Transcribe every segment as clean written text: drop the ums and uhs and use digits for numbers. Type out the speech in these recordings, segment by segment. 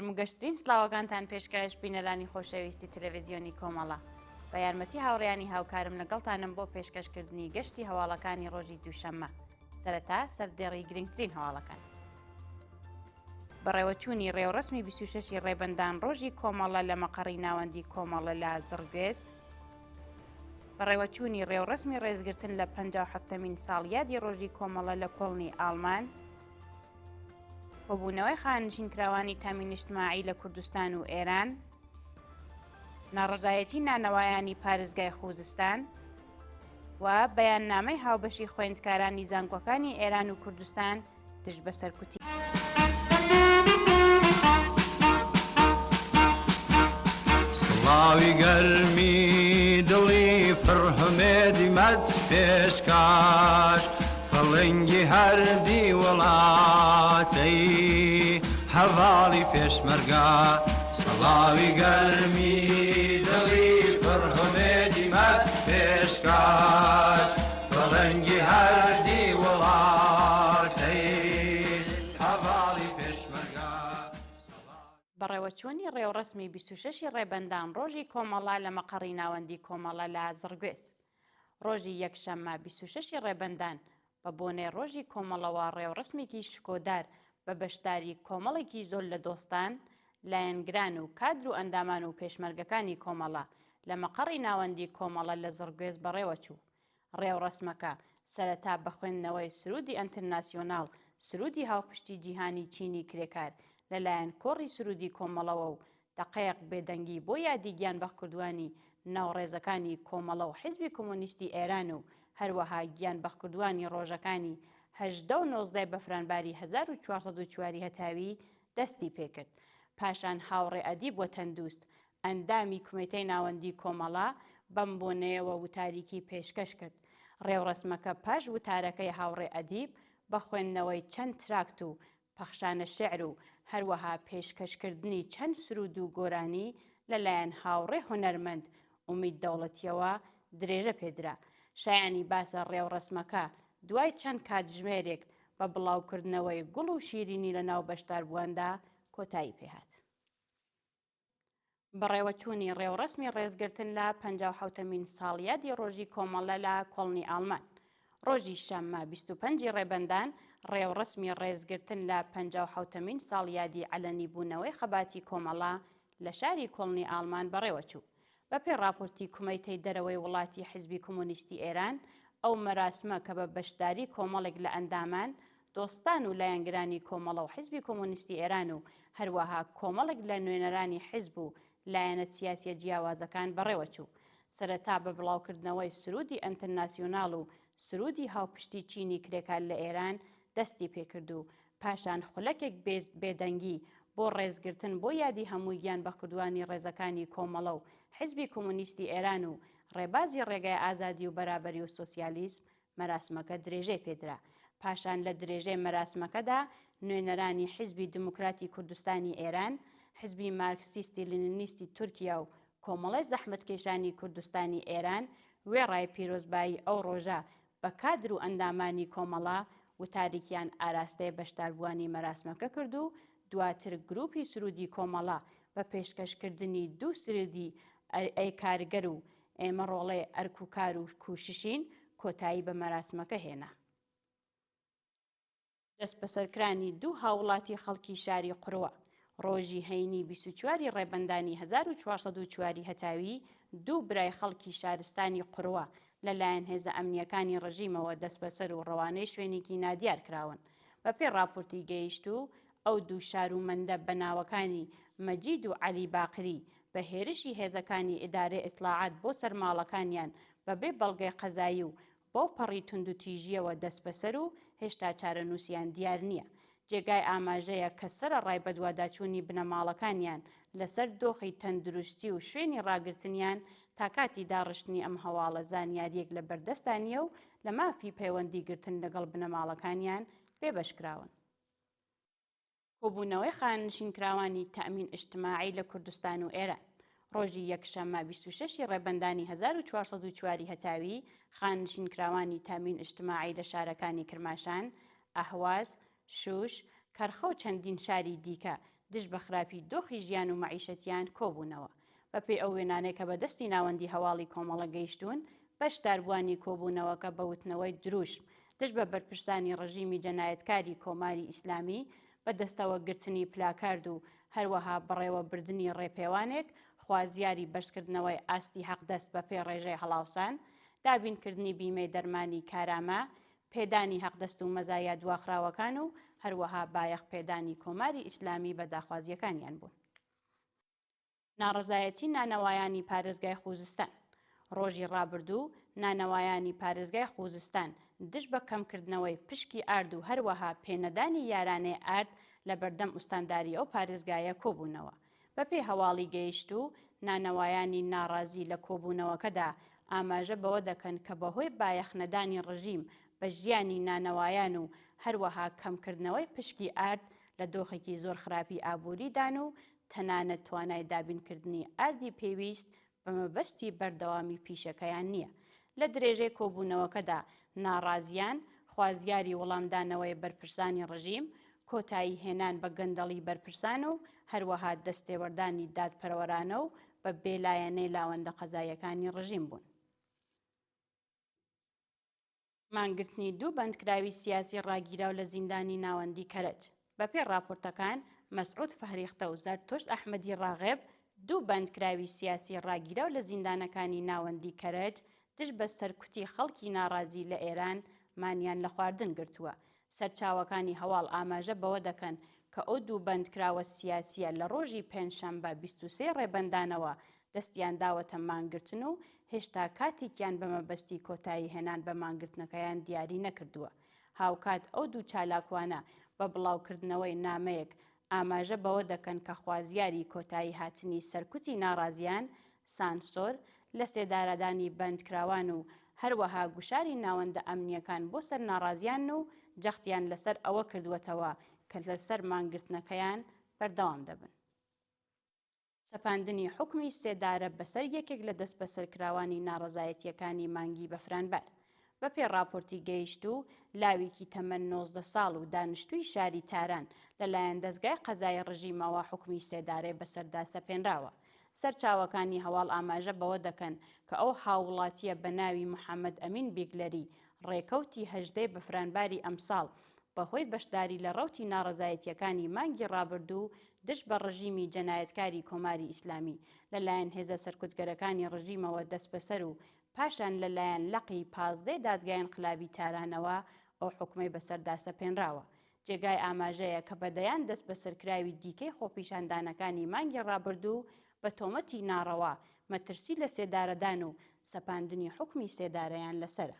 فرموگەشترین سلااوەکانتان پێشکەش بینەرانی خۆشەویستی تەلەڤیزیۆنی کۆمەڵە بە یارمەتی هاوڕێیانی هاوکارم لەگەڵتانم بۆ پێشکەشکردنی گەشتی هەواڵەکانی ڕۆژی دووشەممە سەرەتا سەردێڕی گرنگترین هەواڵەکان. بەڕێوەچوونی ڕێوەڕەسمی 26 ڕێبەندان ڕۆژی کۆمەڵە لە مەقەڕی ناوەندی کۆمەڵە لە زڕگوێز، بەڕێوەچوونی ڕێوەڕەسمی ڕێزگرتن لە 57مین ساڵیادی ڕۆژی کۆمەڵە لە کۆڵنی ئاڵمان، کۆبوونەوەی خانشینکراوانی تامین نیشتیماعی لە کوردستان و ئێران، ناڕەزایەتی نانەوایانی پارێزگای خوزستان و بەیاننامەی هاوبەشی خوێندکارانی زانکۆکانی ئێران و کوردستان دژ بە سەرکوتی. سڵاوی گەرمی دڵی پڕهمێدی مەد پێشکاش فڵنگی هەردی وڵاتەی هەڤاڵی پێشمەرگا. سڵاوی گەرمی دڵی پڕهمێدی مەد پێشکاش فڵنگی هەردی وڵاتەی هەڤاڵی پێشمەرگا. بەڕێوەچوونی ڕێوەڕەسمی 26 ڕێبەندان ڕۆژی کۆمەڵە لە مەقەڕی ناوەندی کۆمەڵە لە زڕگوێز، ڕۆژی یەکشەممە 26 ڕێبەندان بە بۆنەی ڕۆژی کۆمەڵەوە ڕێوەڕەسمێکی شکۆدار بە بەشداری کۆمەڵێکی زۆر لە دۆستان، لایەنگران و کادر و ئەندامان و پێشمەرگەکانی کۆمەڵە لە مەقەڕی ناوەندی کۆمەڵە لە زڕگوێز بەڕێوەچوو. ڕێوەڕەسمەکە سەرەتا بە خوێندنەوەی سرودی ئەنتەرناسیۆناڵ سرودی هاوپشتی جیهانی چینی کرێکار لەلایەن کۆڕی سرودی کۆمەڵەوە و دەقەیەق بێدەنگی بۆ یادی گیانبەخکردووانی ناوڕێزەکانی کۆمەڵە و حیزبی کۆمۆنیستی ئێران و هەروەها گیانبەخکردووانی ڕۆژەکانی 18 و 19 بەفرانباری 1404 هەتاوی دەستی پێکرد. پاشان هاوڕێ ئەدیب وە تەندروست ئەندامی کومێتەی ناوەندی کۆمەڵە بەم بۆنەیەوە وتاریکی پێشکەش کرد. ڕێوەڕەسمەکە پاش وتارەکەی هاوڕێ ئەدیب بە خوێندنەوەی چەند تراکت و پەخشانە شێعر و هەروەها پێشکەشکردنی چەند سرود و گۆرانی لەلایەن هاوڕێ هونەرمەند ئومید دەوڵەتیەوە درێژە پێدرا. شایانی باسە ڕێوەڕەسمەکە دوای چەند کاتژمێرێک بە بڵاوکردنەوەی گوڵ و شیرینی لە ناو بەشداربوواندا کۆتایی پێهات. بەڕێوەچوونی ڕێوەڕەسمی ڕێزگرتن لە 57مین ساڵیادی ڕۆژی کۆمەڵە لە کۆڵنی ئاڵمان، ڕۆژی شەممە 25 ڕێبەندان ڕێوەڕەسمی ڕێزگرتن لە 57مین ساڵیادی عەلەنی بوونەوەی خەباتی کۆمەڵە لە شاری کۆڵنی ئاڵمان بەڕێوەچوو. بەپێی راپۆرتی کومەیتەی دەرەوەی وڵاتی حیزبی کۆمۆنیستی ئێران، ئەو مەراسمە کە بە بەشداری کۆمەڵێک لە ئەندامان، دۆستان و لایەنگرانی کۆمەڵە و حیزبی کۆمۆنیستی ئێران و هەروەها کۆمەڵێک لە نوێنەرانی حیزب و لایەنە سیاسیە جیاوازەکان بەڕێوەچوو. سەرەتا بە بڵاوکردنەوەی سرودی ئەنتەرناسیۆناڵ و سرودی هاوپشتی چینی کرێکار لە ئێران دەستی پێکرد و پاشان خولەکێک بێدەنگی بۆ ڕێزگرتن بۆ یادی هەمووی گیانبەخکردووانی ڕێزەکانی کۆمەڵە و حیزبی کۆمۆنیستی ئێران و ڕێبازی ڕێگای ئازادی و بەرابەری و سۆسیالیسم مەراسمەکە درێژەی پێدرا. پاشان لە درێژەی مەراسمەکەدا نوێنەرانی حیزبی دموکراتی کوردستانی ئێران، حیزبی مارکسیستی لینینیستی تورکیا و کۆمەڵی زەحمەتکێشانی کوردستانی ئێران وێڕای پیرۆزبایی ئەو ڕۆژە بە کادر و ئەندامانی کۆمەڵە وتاریکیان ئاراستەی بەشداربووانی مەراسمەکە کرد و دواتر گروپی سرودی کۆمەڵە بە پێشکەشکردنی دوو سرودی ئەی کارگەر و ئێمە ڕۆڵێ ئەرکوکار و کوششین کۆتایی بە مەراسمەکە هێنا. دەست بەسەرکرانی دوو هاوڵاتی خەڵکی شاری قورەوە ڕۆژی هەینی 24 ڕێبەندانی 1404 هەتاوی دوو برای خەڵکی شارستانی قورەوە لەلایەن هێزە ئەمنیەکانی ڕژیمەوە دەست بەسەر و ڕەوانەی شوێنێکی نادیار کراون. بەپێی راپۆرتی گەیشتوو، ئەو دوو شارومەندە بەناوەکانی مەجید و عەلی باقری بە هێرشی هێزەکانی ئیدارەی ئیتلاعات بۆ سەرماڵەکانیان بەبێ بەڵگەی قەزایی و بۆ پەڕی توندوتیژیەوە دەست بەسەر و هێشتا چارەنووسیان دیار نییە. جێگای ئاماژەیە کە سەرەڕای بەدواداچوونی بنەماڵەکانیان لەسەر دۆخی تەندروستی و شوێنی ڕاگرتنیان تا کاتی داڕشتنی ئەم هەواڵە زانیاریەک لە بەردەستانیە و لە مافی پەیوەندی گرتن لەگەڵ بنەماڵەکانیان پێبەشکراون. کۆبوونەوەی خانشینکراوانی تەمین نیشتیماعی لە کوردستان و ئێران، ڕۆژی یەکشەممە 26 ڕێبەندانی 1404 هەتاوی خانشینکراوانی تەمین نیشتیماعی لە شارەکانی کرماشان، ئەهواز، شوش، کەرخە و چەندین شاری دیکە دژ بە خراپی دۆخی ژیان و معیشەتیان کۆبوونەوە. بەپێی ئەو وێنانەی کە بەدەستی ناوەندی هەواڵی کۆمەڵە گەیشتوون، بەشداربووانی کۆبوونەوەکە بە وتنەوەی دروشم دژ بە بەرپرسانی ڕژیمی جەنایەتکاری کۆماری ئیسلامی، بەدەستەوە گرتنی پلاکارد و هەروەها بڕێوەبردننی ڕێپێوانێک، خوازیاری بەشکردنەوەی ئاستی حەقدەست بەپێی ڕێژەی هەڵاوسان، دابینکردنی بیمەی دەرمانی کارامە، پێدانی حەقدەست و مەزایە دواخراوەکان و هەروەها بایەخ پێدانی کۆماری ئیسلامی بە داخوازیەکانیان بوون. ناڕەزایەتی نانەوایانی پارێزگای خوزستان. ڕۆژی ڕابردوو نانەوایانی پارێزگای خوزستان دژ بە کەمکردنەوەی پشکی ئارد و هەروەها پێنەدانی یارانەی ئارد لە بەردەم ئوستانداری ئەو پارێزگایە کۆبوونەوە. بەپێی هەواڵی گەیشت و نانەوایانی ناڕازی لە کۆبوونەوەکەدا ئاماژە بەوە دەکەن کە بەهۆی بایەخنەدانی ڕژیم بە ژیانی نانەوایان و هەروەها کەمکردنەوەی پشکی ئارد لە دۆخێکی زۆر خراپی ئابووریدان و تەنانەت توانای دابینکردنی ئاردی پێویست بە مەبەستی بەردەوامی پیشەکەیان نییە. لە درێژەی کۆبوونەوەکەدا ناڕازیان خوازیاری وەڵامدانەوەی بەرپرسانی ڕژیم، کۆتایی هێنان بە گەندەڵی بەرپرسان و هەروەها دەستێوەردانی دادپەروەرانە و بە بێلایەنەی لاوەندە قەزاییەکانی ڕژیم بوون. مانگرتنی دوو بەندکراوی سیاسی ڕاگیراو لە زیندانی ناوەندی کەرەج. بەپێی راپۆرتەکان مەسعود فەهریختە و زەرتۆشت ئەحمەدی ڕاغێب دوو بەندکراوی سیاسی ڕاگیراو لە زیندانەکانی ناوەندی کەرەج دژ بە سەرکوتی خەڵکی ناڕازی لە ئێران مانیان لە خواردن گرتووە. سەرچاوەکانی هەواڵ ئاماژە بەوە دەکەن کە ئەو دوو بەندکراوە سیاسیە لە ڕۆژی پێنجشەمبە 23 ڕێبەندانەوە دەستیان داوەتە مانگرتن و هێشتا کاتێکیان بە مەبەستی کۆتایی هێنان بە مانگرتنەکەیان دیاری نەکردووە. هاوکات ئەو دوو چالاکوانە بە بڵاوکردنەوەی نامەیەک ئاماژە بەوە دەکەن کە خوازیاری کۆتایی هاتنی سەرکوتی ناڕازیان، سانسۆر لە سێدارەدانی بەندکراوان و هەروەها گوشاری ناوەندە ئەمنیەکان بۆ سەر ناڕازیان و جەختیان لەسەر ئەوە کردووەتەوە کە لەسەر مانگرتنەکەیان بەردەوام دەبن. سەپاندنی حکمی سێدارە بەسەر یەکێک لە دەست بەسەرکراوانی ناڕەزایەتیەکانی مانگی بەفرانبەر. بەپێی راپۆرتی گەیشت و لاوێکی تەمەن 19 ساڵ و دانیشتووی شاری تاران لەلایەن دەستگای قەزای ڕژیمەوە حکمی سێدارەی بەسەردا سەپێنراوە. سەرچاوەکانی هەواڵ ئاماژە بەوە دەکەن کە ئەو هاوڵاتیە بە ناوی محەممەد ئەمین بیگلەری ڕێکەوتی هەژدەی بەفرانباری ئەمساڵ بەهۆی بەشداری لە ڕەوتی ناڕەزایەتیەکانی مانگی ڕابردوو دژ بە ڕژیمی جەنایەتکاری کۆماری ئیسلامی لەلایەن هێزە سەرکوتگەرەکانی ڕژیمەوە دەست بەسەر و پاشان لەلایەن لەقی 15 دادگای انقلابی تارانەوە ئەو حکومەی بەسەردا سەپێنراوە. جێگای ئاماژەیە کە بەدەیان دەست بەسەرکراوی دیکەی خۆپیشاندانەکانی مانگی ڕابردوو بە تۆمەتی ناڕەوا مەترسی لە سێدارەدان و سەپاندنی حکمی سێدارەیان لەسەرە.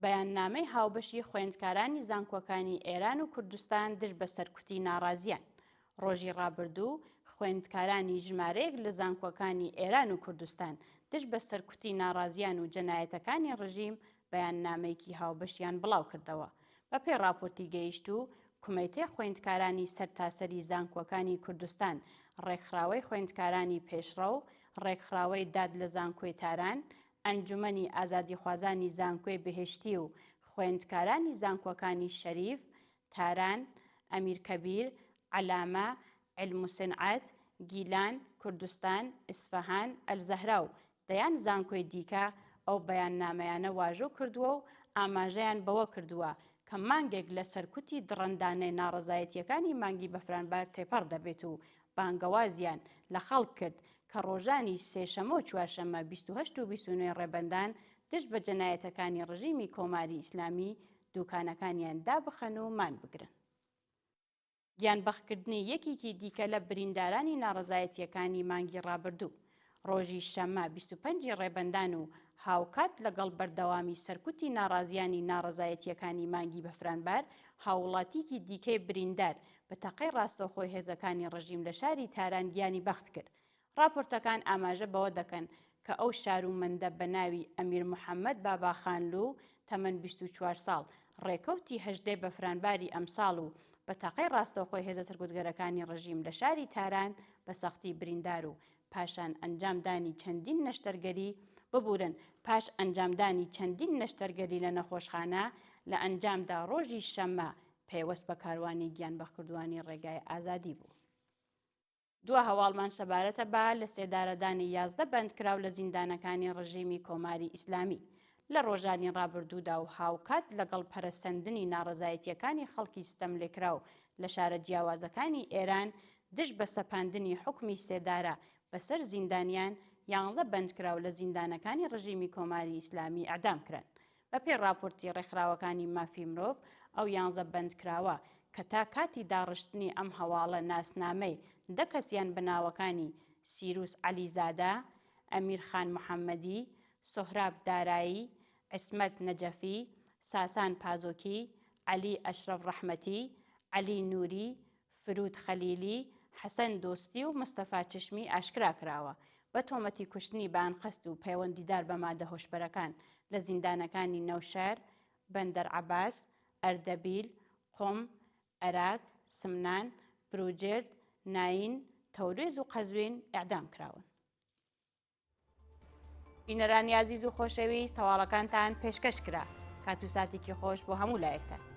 بەیاننامەی هاوبەشی خوێندکارانی زانکۆکانی ئێران و کوردستان دژ بە سەرکوتی ناڕازیان. ڕۆژی ڕابردوو خوێندکارانی ژمارەیەک لە زانکۆکانی ئێران و کوردستان دژ بە سەرکوتی ناڕازیان و جەنایەتەکانی ڕژیم بەیاننامەیەکی هاوبەشیان بڵاو کردەوە. بەپێی راپۆرتی گەیشت و کومەیتەی خوێندکارانی سەرتاسەری زانکۆکانی کوردستان ڕێکخراوەی خوێندکارانی پێشڕە و ڕێکخراوەی داد لە زانکۆی تاران، ئەنجومەنی ئازادیخوازانی زانکۆی بەهێشتی و خوێندکارانی زانکۆکانی شەریف، تاران، ئەمیرکەبیر، عەلامە، عیلموسنعەت، گیلان، کوردستان، ئیسفەهان، ئەلزەهرا و دەیان زانکۆی دیکە ئەو بەیاننامەیانە واژۆ کردووە و ئاماژەیان بەوە کردووە کە مانگێک لە سەرکوتی دڕندانەی ناڕەزایەتیەکانی مانگی بەفرانبار تێپەڕ دەبێت و بانگەوازیان لە خەڵک کرد کە ڕۆژانی سێشەمە و چوارشەمە 28 و 29 ڕێبەندان دژ بە جەنایەتەکانی ڕژیمی کۆماری ئیسلامی دوکانەکانیان دابخەن و مان بگرن. گیانبەخکردنی یەکێکی دیکە لە بریندارانی ناڕەزایەتیەکانی مانگی ڕابردوو. ڕۆژی شەمە 25 ڕێبەندان و هاوکات لەگەڵ بەردەوامی سەرکوتی ناڕازیانی ناڕەزایەتیەکانی مانگی بەفرانبار هاوڵاتیکی دیکەی بریندار بە تەقەی ڕاستەوخۆی هێزەکانی ڕژیم لە شاری تاران گیانی بەخت کرد. راپۆرتەکان ئاماژە بەوە دەکەن کە ئەو شارومەندە بە ناوی ئەمیر محەممەد باباخانلو تەمەن 24 ساڵ ڕێکەوتی هەژدەی بەفرانباری ئەمساڵ و بە تەقەی ڕاستەوخۆی هێزە سەرکوتگەرەکانی ڕژیم لە شاری تاران بە سەختی بریندار و پاشان ئەنجامدانی چەندین نەشتەرگەری ببورن پاش ئەنجامدانی چەندین نەشتەرگەری لە نەخۆشخانە لە ئەنجامدا ڕۆژی شەمە پێوەست بە کاروانی گیانبەخکردووانی ڕێگای ئازادی بوو. دووە هەواڵمان سەبارەتە بە لە سێدارەدانی 11 بەندکراو لە زیندانەکانی ڕژیمی کۆماری ئیسلامی لە ڕۆژانی ڕابردوودا و هاوکات لەگەڵ پەرەسەندنی ناڕزایەتیەکانی خەڵکی ستەم لێکراو لە شارە جیاوازەکانی ئێران دژ بە سەپاندنی حکمی سێدارە بەسەر زیندانیان 11 بەندکراو لە زیندانەکانی ڕژیمی کۆماری ئیسلامی ئەعدام کران. بەپێی راپۆرتی ڕێکخراوەکانی مافی مرۆڤ ئەو 11 بەندکراوە کە تا کاتی داڕشتنی ئەم هەواڵە ناسنامەی 10 کەسیان بەناوەکانی سیروس عەلیزادە، ئەمیرخان محەممەدی، سۆهراب دارایی، عیسمەت نەجەفی، ساسان پازۆکی، عەلی ئەشرەف ڕەحمەتی، عەلی نووری، فرود خەلیلی، حەسەن دۆستی و مستەفا چشمی ئاشکرا کراوە بە تۆمەتی کوشتنی بانقەست و پەیوەندیدار بە مادە هۆشبەرەکان لە زیندانەکانی نەوشەر، بەندەر عەباس، ئەردەبیل، قۆم، عێراق، سمنان، بروجرد، ناین، تەورێز و قەزوین ئیعدام کراون. بینەرانی عەزیز و خۆشەویست، هەواڵەکانتان پێشکەش کرا. کات و ساتێکی خۆش بۆ هەموو لایەکتان.